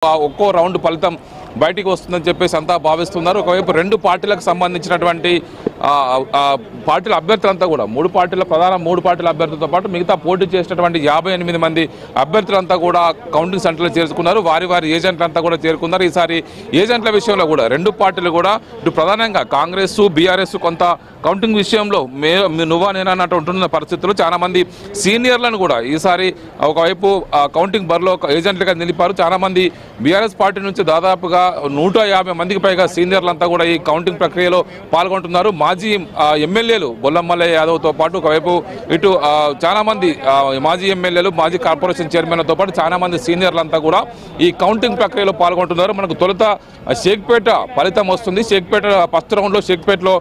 ఒక్కో రౌండ్ ఫలితం బయటికి వస్తుందని చెప్పేసి అంతా భావిస్తున్నారు. ఒకవైపు రెండు పార్టీలకు సంబంధించినటువంటి పార్టీల అభ్యర్థులంతా కూడా ప్రధాన మూడు పార్టీల అభ్యర్థులతో పాటు మిగతా పోటీ చేసినటువంటి 58 మంది అభ్యర్థులంతా కూడా కౌంటింగ్ సెంటర్లో చేరుకున్నారు. వారి ఏజెంట్లంతా కూడా చేరుకున్నారు. ఈసారి ఏజెంట్ల విషయంలో కూడా రెండు పార్టీలు కూడా ఇటు ప్రధానంగా కాంగ్రెస్ బీఆర్ఎస్ కొంత కౌంటింగ్ విషయంలో నువ్వా నేనా అన్నట్టు ఉంటున్న పరిస్థితుల్లో చాలా మంది సీనియర్లను కూడా ఈసారి ఒకవైపు కౌంటింగ్ బరిలో ఏజెంట్లుగా నిలిపారు. చాలా మంది బీఆర్ఎస్ పార్టీ నుంచి దాదాపుగా 150 మందికి పైగా సీనియర్లంతా కూడా ఈ కౌంటింగ్ ప్రక్రియలో పాల్గొంటున్నారు. మాజీ ఎమ్మెల్యేలు బొల్లమల్లయ్య యాదవ్తో పాటు ఒకవైపు ఇటు చాలా మంది మాజీ ఎమ్మెల్యేలు మాజీ కార్పొరేషన్ చైర్మన్లతో పాటు చాలా మంది సీనియర్లంతా కూడా ఈ కౌంటింగ్ ప్రక్రియలో పాల్గొంటున్నారు. మనకు తొలుత షేక్పేట ఫలితం వస్తుంది. షేక్పేట ఫస్ట్ రౌండ్లో షేక్పేటలో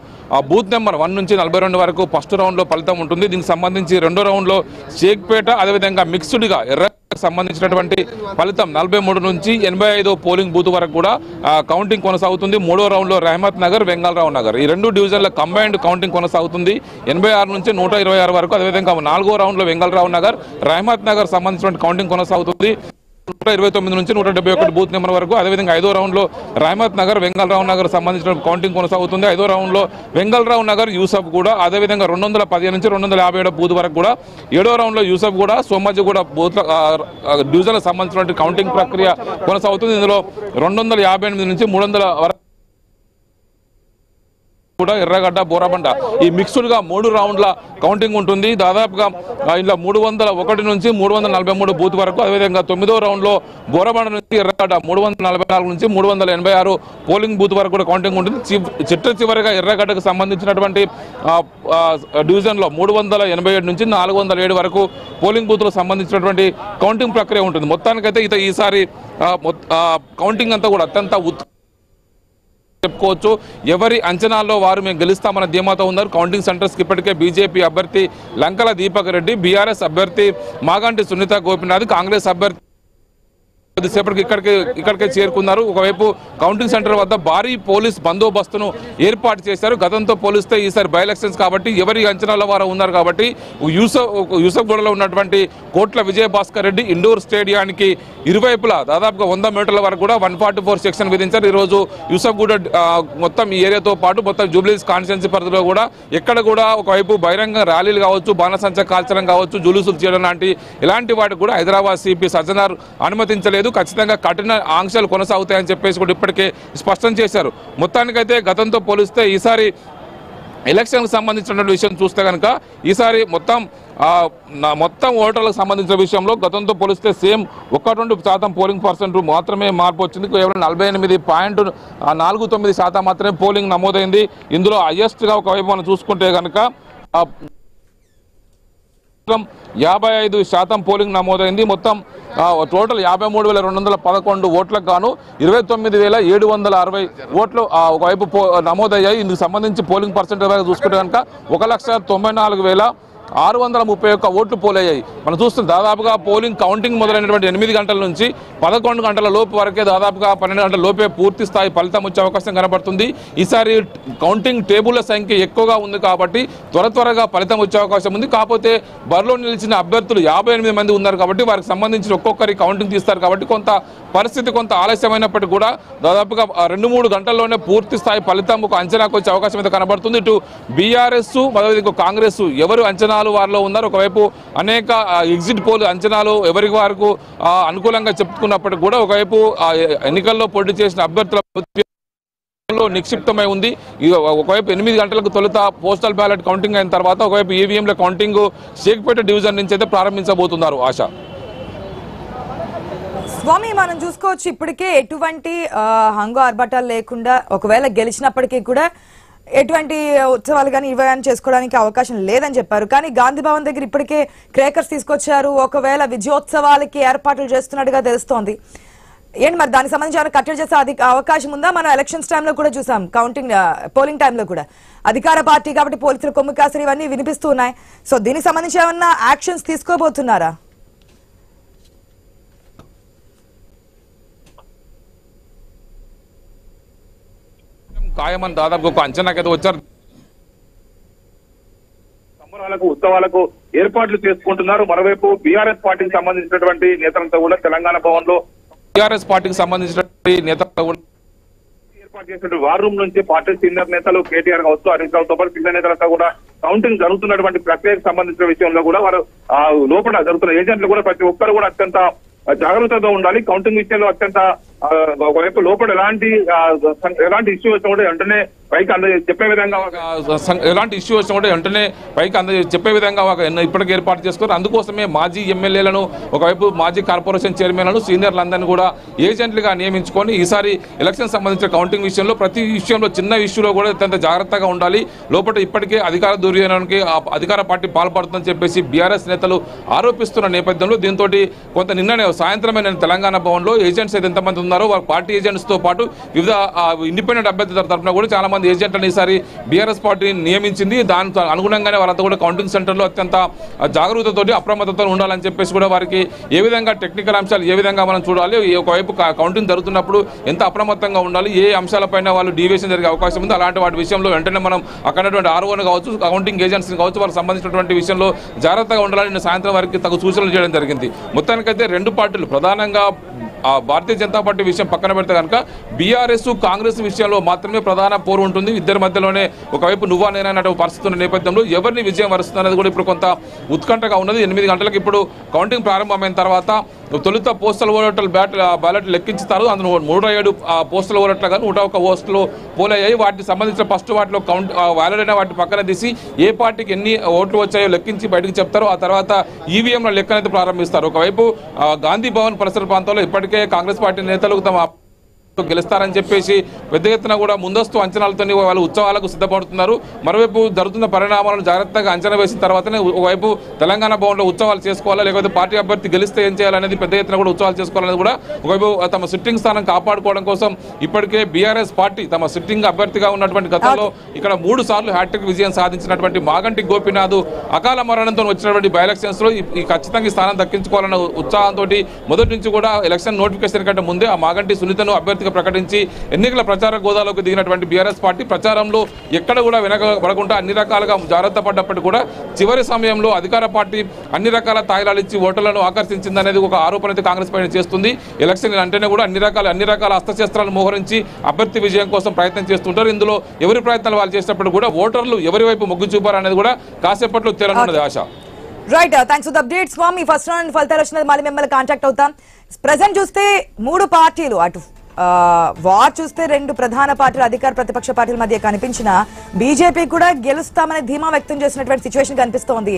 బూత్ నెంబర్ 1 నుంచి 42 వరకు ఫస్ట్ రౌండ్లో ఫలితం ఉంటుంది. దీనికి సంబంధించి రెండో రౌండ్లో షేక్పేట అదేవిధంగా మిక్స్డ్గా సంబంధించినటువంటి ఫలితం 43 నుంచి 85 పోలింగ్ బూత్ వరకు కూడా కౌంటింగ్ కొనసాగుతుంది. మూడో రౌండ్లో రహమత్ నగర్ వెంగళరావు నగర్ ఈ రెండు డివిజన్ల కంబైన్డ్ కౌంటింగ్ కొనసాగుతుంది. 86 నుంచి 126 వరకు. అదేవిధంగా నాలుగో రౌండ్లో వెంగళరావు నగర్ రహమత్ నగర్ సంబంధించినటువంటి కౌంటింగ్ కొనసాగుతుంది. 129 నుంచి 171 బూత్ నెంబర్ వరకు. అదేవిధంగా ఐదో రౌండ్లో రహమత్ నగర్ వెంగళరావు నగర్ సంబంధించిన కౌంటింగ్ కొనసాగుతుంది. ఐదో రౌండ్లో వెంగళరావు నగర్ యూసఫ్ కూడా అదేవిధంగా 215 నుంచి 257 బూత్ వరకు కూడా. ఏడో రౌండ్లో యూసఫ్ కూడా సోమాజీ కూడా బూత్ డివిజన్లకు సంబంధించినటువంటి కౌంటింగ్ ప్రక్రియ కొనసాగుతుంది. ఇందులో 258 నుంచి 300 వరకు కూడా ఎర్రగడ్డ బోరాబండ ఈ మిక్స్డ్గా 3 రౌండ్ల కౌంటింగ్ ఉంటుంది. దాదాపుగా ఇలా 301 నుంచి 343 బూత్ వరకు. అదేవిధంగా 9వ రౌండ్లో బోరాబండ నుంచి ఎర్రగడ్డ 344 నుంచి 386 పోలింగ్ బూత్ వరకు కూడా కౌంటింగ్ ఉంటుంది. చివరిగా ఎర్రగడ్డకు సంబంధించినటువంటి డివిజన్లో 387 నుంచి 407 వరకు పోలింగ్ బూత్లకు సంబంధించినటువంటి కౌంటింగ్ ప్రక్రియ ఉంటుంది. మొత్తానికైతే ఈసారి కౌంటింగ్ అంతా కూడా అత్యంత చెప్పుకోవచ్చు. ఎవరి అంచనాల్లో వారు మేము గెలుస్తామన్న ధీమాతో ఉన్నారు. కౌంటింగ్ సెంటర్స్కి ఇప్పటికే బీజేపీ అభ్యర్థి లంకల దీపక్ రెడ్డి, బీఆర్ఎస్ అభ్యర్థి మాగంటి సునీత గోపినాథ్, కాంగ్రెస్ అభ్యర్థి సేపటికి ఇక్కడికే చేరుకున్నారు. ఒకవైపు కౌంటింగ్ సెంటర్ వద్ద భారీ పోలీస్ బందోబస్తును ఏర్పాటు చేశారు. గతంతో పోలిస్తే ఈసారి బై ఎలక్షన్స్ కాబట్టి ఎవరి అంచనాల వారు ఉన్నారు కాబట్టి యూసఫ్గూడలో ఉన్నటువంటి కోట్ల విజయభాస్కర్ రెడ్డి ఇండోర్ స్టేడియానికి ఇరువైపులా దాదాపుగా 100 మీటర్ల వరకు కూడా 144 సెక్షన్ విధించారు. ఈరోజు యూసఫ్గూడ మొత్తం ఈ ఏరియాతో పాటు మొత్తం జూబ్లీస్ కాన్స్టిట్యున్సీ పరిధిలో కూడా ఎక్కడ కూడా ఒకవైపు బహిరంగ ర్యాలీలు కావచ్చు, బాణసంచ కాల్చడం కావచ్చు, జులుసులు చేయడం ఇలాంటి వాటికి కూడా హైదరాబాద్ సిపి సజ్జనార్ అనుమతించలేదు. ఖచ్చితంగా కఠిన ఆంక్షలు కొనసాగుతాయని చెప్పేసి కూడా ఇప్పటికే స్పష్టం చేశారు. మొత్తానికైతే గతంతో పోలిస్తే ఈసారి ఎలక్షన్కి సంబంధించినటువంటి విషయం చూస్తే కనుక ఈసారి మొత్తం ఓటర్లకు సంబంధించిన విషయంలో గతంతో పోలిస్తే సేమ్ 1-2% పోలింగ్ పర్సెంట్ మాత్రమే మార్పు వచ్చింది. కేవలం 48.49% మాత్రమే పోలింగ్ నమోదైంది. ఇందులో హైయెస్ట్గా ఒకవైపు మనం చూసుకుంటే కనుక 55% పోలింగ్ నమోదైంది. మొత్తం టోటల్ 53,211 ఓట్లకు గాను 29,760 ఓట్లు ఒకవైపు నమోదయ్యాయి. ఇందుకు సంబంధించి పోలింగ్ పర్సెంటేజ్ చూసుకుంటే కనుక 1,94,631 ఓట్లు పోలయ్యాయి. మనం చూస్తున్నాం దాదాపుగా పోలింగ్ కౌంటింగ్ మొదలైనటువంటి 8 గంటల నుంచి 11 గంటల లోపు వరకే దాదాపుగా 12 గంటల లోపే పూర్తి స్థాయి ఫలితం వచ్చే అవకాశం కనబడుతుంది. ఈసారి కౌంటింగ్ టేబుల్ల సంఖ్య ఎక్కువగా ఉంది కాబట్టి త్వరగా ఫలితం వచ్చే అవకాశం ఉంది. కాకపోతే బరిలో నిలిచిన అభ్యర్థులు 58 మంది ఉన్నారు కాబట్టి వారికి సంబంధించిన ఒక్కొక్కరి కౌంటింగ్ తీస్తారు కాబట్టి పరిస్థితి కొంత ఆలస్యమైనప్పటికీ కూడా దాదాపుగా 2-3 గంటల్లోనే పూర్తి స్థాయి ఫలితం ఒక అంచనాకు వచ్చే అవకాశం అయితే కనబడుతుంది. ఇటు బీఆర్ఎస్ మరో కాంగ్రెస్ ఎవరు అంచనాలు వారిలో ఉన్నారు. ఒకవైపు అనేక ఎగ్జిట్ పోల్ అంచనాలు ఎవరికి వారికి అనుకూలంగా చెప్పుకున్నప్పటికీ కూడా ఒకవైపు ఎన్నికల్లో పోటీ చేసిన అభ్యర్థుల నిక్షిప్తమై ఉంది. ఒకవైపు 8 గంటలకు తొలుత పోస్టల్ బ్యాలెట్ కౌంటింగ్ అయిన తర్వాత ఒకవైపు ఈవీఎంల కౌంటింగ్ షేక్పేట డివిజన్ నుంచి అయితే ప్రారంభించబోతున్నారు. ఆశ స్వామి మనం చూసుకోవచ్చు ఇప్పటికే ఎటువంటి హంగు ఆర్భాటాలు లేకుండా ఒకవేళ గెలిచినప్పటికీ కూడా ఎటువంటి ఉత్సవాలు కానీ ఇవ్వని చేసుకోవడానికి అవకాశం లేదని చెప్పారు. కానీ గాంధీ భవన్ దగ్గర ఇప్పటికే క్రేకర్స్ తీసుకొచ్చారు. ఒకవేళ విజయోత్సవాలకి ఏర్పాట్లు చేస్తున్నట్టుగా తెలుస్తోంది. ఏంటి మరి దానికి సంబంధించి కట్టడి చేసే అవకాశం ఉందా? మనం ఎలక్షన్స్ టైంలో కూడా చూసాం, పోలింగ్ టైంలో కూడా అధికార పార్టీ కాబట్టి పోలీసులు కొమ్ము కాసరి ఇవన్నీ వినిపిస్తున్నాయి. సో దీనికి సంబంధించి ఏమన్నా యాక్షన్స్ తీసుకోబోతున్నారా? ఖాయమని దాదాపు ఒక అంచనాకైతే వచ్చారు. సంబరాలకు ఉత్సవాలకు ఏర్పాట్లు చేసుకుంటున్నారు. మరోవైపు బీఆర్ఎస్ పార్టీకి సంబంధించినటువంటి నేతలంతా కూడా తెలంగాణ భవన్ లో టీఆర్ఎస్ పార్టీకి సంబంధించినటువంటి నేతలు కూడా ఏర్పాటు చేసినటువంటి వార్ రూమ్ నుంచి పార్టీ సీనియర్ నేతలు కేటీఆర్ కావచ్చు, హరీష్ రావుతో పాటు సీనియర్ నేతలంతా కూడా కౌంటింగ్ జరుగుతున్నటువంటి ప్రక్రియకు సంబంధించిన విషయంలో కూడా వారు లోపల జరుగుతున్న ఏజెంట్లు కూడా ప్రతి ఒక్కరు కూడా అత్యంత జాగ్రత్తగా ఉండాలి. కౌంటింగ్ విషయంలో అత్యంత ఒకవైపు లోపల ఎలాంటి ఇష్యూ వచ్చినా కూడా వెంటనే పైకి చెప్పే విధంగా ఎలాంటి ఇష్యూ వచ్చినా కూడా వెంటనే పైకి చెప్పే విధంగా ఇప్పటికే ఏర్పాటు చేసుకున్నారు. అందుకోసమే మాజీ ఎమ్మెల్యేలను ఒకవైపు మాజీ కార్పొరేషన్ చైర్మన్లను సీనియర్లందరినీ కూడా ఏజెంట్లుగా నియమించుకొని ఈసారి ఎలక్షన్ సంబంధించిన కౌంటింగ్ విషయంలో ప్రతి విషయంలో చిన్న ఇష్యూలో కూడా అత్యంత జాగ్రత్తగా ఉండాలి. లోపల ఇప్పటికే అధికార దుర్వినియోగానికి అధికార పార్టీ పాల్పడుతుందని చెప్పేసి బీఆర్ఎస్ నేతలు ఆరోపిస్తున్న నేపథ్యంలో దీంతో కొంత నిన్ననే సాయంత్రమే నేను తెలంగాణ భవన్లో ఏజెంట్స్ ఎంతమంది ఉన్నారో వారి పార్టీ ఏజెంట్స్ తో పాటు వివిధ ఇండిపెండెంట్ అభ్యర్థుల తరఫున కూడా చాలా మంది ఏజెంట్లను ఈసారి బీఆర్ఎస్ పార్టీ నియమించింది. దానికి అనుగుణంగానే వాళ్ళంతా కూడా కౌంటింగ్ సెంటర్లో అత్యంత జాగరూకతతోటి అప్రమత్తతో ఉండాలని చెప్పేసి కూడా వారికి ఏ విధంగా టెక్నికల్ అంశాలు ఏ విధంగా మనం చూడాలి, ఒకవైపు కౌంటింగ్ జరుగుతున్నప్పుడు ఎంత అప్రమత్తంగా ఉండాలి, ఏ అంశాలపైన వాళ్ళు డీవియేషన్ జరిగే అవకాశం ఉంది, అలాంటి వాటి విషయంలో వెంటనే మనం అక్కడ ఆర్ఓని కావచ్చు, కౌంటింగ్ ఏజెంట్స్ని కావచ్చు, వాళ్ళకి సంబంధించినటువంటి విషయంలో జాగ్రత్తగా ఉండాలని సాయంత్రం వారికి తగు సూచనలు చేయడం జరిగింది. మొత్తానికైతే రెండు పార్టీలు ప్రధానంగా భారతీయ జనతా పార్టీ విషయం పక్కన పెడితే కనుక బీఆర్ఎస్ కాంగ్రెస్ విషయంలో మాత్రమే ప్రధాన పోరు ఉంటుంది. ఇద్దరి మధ్యలోనే ఒకవైపు నువ్వా నేనైనట్టు పరిస్థితి ఉన్న నేపథ్యంలో ఎవరిని విజయం వరుస్తుంది అనేది కూడా ఇప్పుడు కొంత ఉత్కంఠగా ఉన్నది. 8 గంటలకు ఇప్పుడు కౌంటింగ్ ప్రారంభమైన తర్వాత తొలుత పోస్టల్ ఓటర్లు బ్యాలెట్ లెక్కించుతారు. అందులో 107 పోస్టల్ ఓటర్లు కానీ 101 పోస్టులు పోలయ్యాయి. వాటికి సంబంధించిన ఫస్ట్ వాటిలో వ్యాలిడ్ అయిన వాటి పక్కన తీసి ఏ పార్టీకి ఎన్ని ఓట్లు వచ్చాయో లెక్కించి బయటకు చెప్తారు. ఆ తర్వాత ఈవీఎంల లెక్కనైతే ప్రారంభిస్తారు. ఒకవైపు గాంధీ భవన్ పరిసర ప్రాంతాల్లో ఇప్పటికే కాంగ్రెస్ పార్టీ నేతలు తమ గెలుస్తారని చెప్పేసి పెద్ద ఎత్తున కూడా ముందస్తు అంచనాలతో వాళ్ళు ఉత్సవాలకు సిద్ధపడుతున్నారు. మరోవైపు జరుగుతున్న పరిణామాలను జాగ్రత్తగా అంచనా వేసిన తర్వాతనే ఒకవైపు తెలంగాణ భవన్లో ఉత్సవాలు చేసుకోవాలా, లేకపోతే పార్టీ అభ్యర్థి గెలిస్తే ఏం చేయాలనేది పెద్ద ఎత్తున కూడా ఉత్సవాలు చేసుకోవాలనేది కూడా ఒకవైపు తమ సిట్టింగ్ స్థానం కాపాడుకోవడం కోసం ఇప్పటికే బీఆర్ఎస్ పార్టీ తమ సిట్టింగ్ అభ్యర్థిగా ఉన్నటువంటి గతంలో ఇక్కడ 3 సార్లు హ్యాట్రిక్ విజయం సాధించినటువంటి మాగంటి గోపీనాథ్ అకాల మరణంతో వచ్చినటువంటి బై ఎలక్షన్స్ లో ఖచ్చితంగా స్థానం దక్కించుకోవాలన్న ఉత్సాహంతో మొదటి నుంచి కూడా ఎలక్షన్ నోటిఫికేషన్ కంటే ముందే ఆ మాగంటి సునీతను అభ్యర్థిగా ప్రకటించి ఎన్నికల ప్రచార గోదాలోకి దిగినటువంటి బీఆర్ఎస్ పార్టీ ప్రచారంలో ఎక్కడ కూడా వెనకబడకుండా అన్ని రకాలుగా జాగ్రత్త పడ్డప్పటికీ కూడా చివరి సమయంలో అధికార పార్టీ అన్ని రకాల తాయిలాలు ఇచ్చి ఓటర్లను ఆకర్షించిందనేది ఒక ఆరోపణ అయితే కాంగ్రెస్ పైన చేస్తుంది. ఎలక్షన్ అంటేనే కూడా అన్ని రకాల అస్త్రశస్త్రాలు మోహరించి అభ్యర్థి విజయం కోసం ప్రయత్నం చేస్తుంటారు. ఇందులో ఎవరి ప్రయత్నాలు వాళ్ళు చేసినప్పుడు కూడా ఓటర్లు ఎవరి వైపు మొగ్గు చూపారు అనేది కూడా కాసేపట్లో తేలనున్నది Asha. Right, thanks for the update Swami. First round ఫలితాలు వచ్చినది మళ్ళీ మిమ్మల్ని కాంటాక్ట్ అవుతాం. ప్రెసెంట్ చూస్తే 3 పార్టీలు అటు వార్ చూస్తే 2 ప్రధాన పార్టీలు అధికార ప్రతిపక్ష పార్టీల మధ్య కనిపించిన బీజేపీ కూడా గెలుస్తామనే ధీమా వ్యక్తం చేసినటువంటి సిచ్యువేషన్ కనిపిస్తోంది.